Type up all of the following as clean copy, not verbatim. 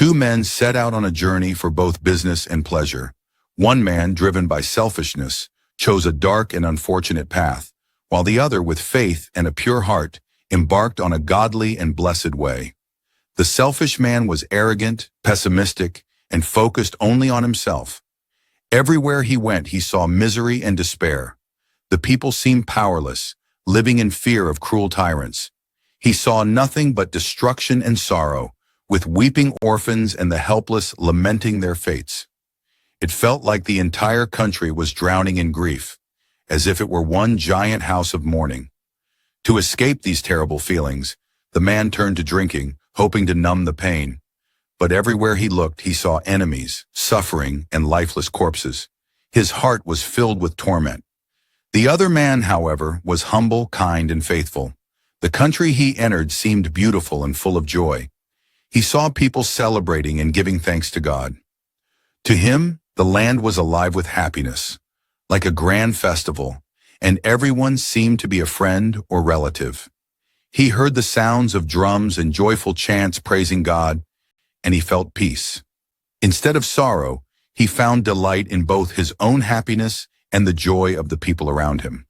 Two men set out on a journey for both business and pleasure. One man, driven by selfishness, chose a dark and unfortunate path, while the other, with faith and a pure heart, embarked on a godly and blessed way. The selfish man was arrogant, pessimistic, and focused only on himself. Everywhere he went, he saw misery and despair. The people seemed powerless, living in fear of cruel tyrants. He saw nothing but destruction and sorrow, with weeping orphans and the helpless lamenting their fates. It felt like the entire country was drowning in grief, as if it were one giant house of mourning. To escape these terrible feelings, the man turned to drinking, hoping to numb the pain. But everywhere he looked, he saw enemies, suffering, and lifeless corpses. His heart was filled with torment. The other man, however, was humble, kind, and faithful. The country he entered seemed beautiful and full of joy. He saw people celebrating and giving thanks to God. To him, the land was alive with happiness, like a grand festival, and everyone seemed to be a friend or relative. He heard the sounds of drums and joyful chants praising God, and he felt peace. Instead of sorrow, he found delight in both his own happiness and the joy of the people around him.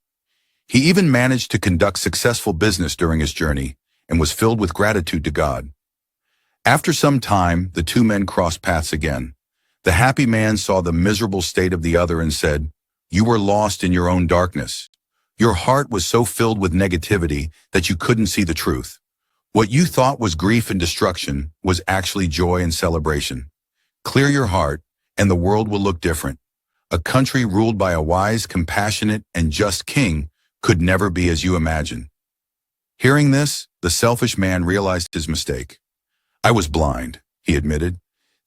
He even managed to conduct successful business during his journey and was filled with gratitude to God. After some time, the two men crossed paths again. The happy man saw the miserable state of the other and said, "You were lost in your own darkness. Your heart was so filled with negativity that you couldn't see the truth. What you thought was grief and destruction was actually joy and celebration. Clear your heart, and the world will look different. A country ruled by a wise, compassionate, and just king could never be as you imagine." Hearing this, the selfish man realized his mistake. "I was blind," he admitted.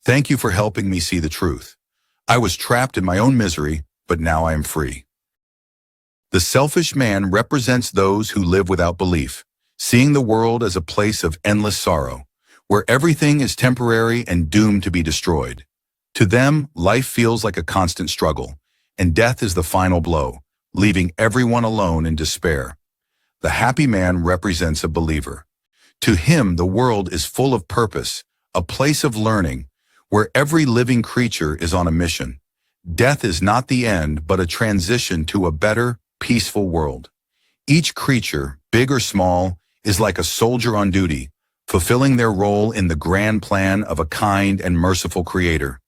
"Thank you for helping me see the truth. I was trapped in my own misery, but now I am free." The selfish man represents those who live without belief, seeing the world as a place of endless sorrow, where everything is temporary and doomed to be destroyed. To them, life feels like a constant struggle, and death is the final blow, leaving everyone alone in despair. The happy man represents a believer. To him, the world is full of purpose, a place of learning, where every living creature is on a mission. Death is not the end, but a transition to a better, peaceful world. Each creature, big or small, is like a soldier on duty, fulfilling their role in the grand plan of a kind and merciful Creator.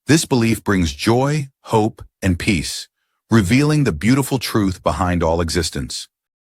This belief brings joy, hope, and peace, revealing the beautiful truth behind all existence.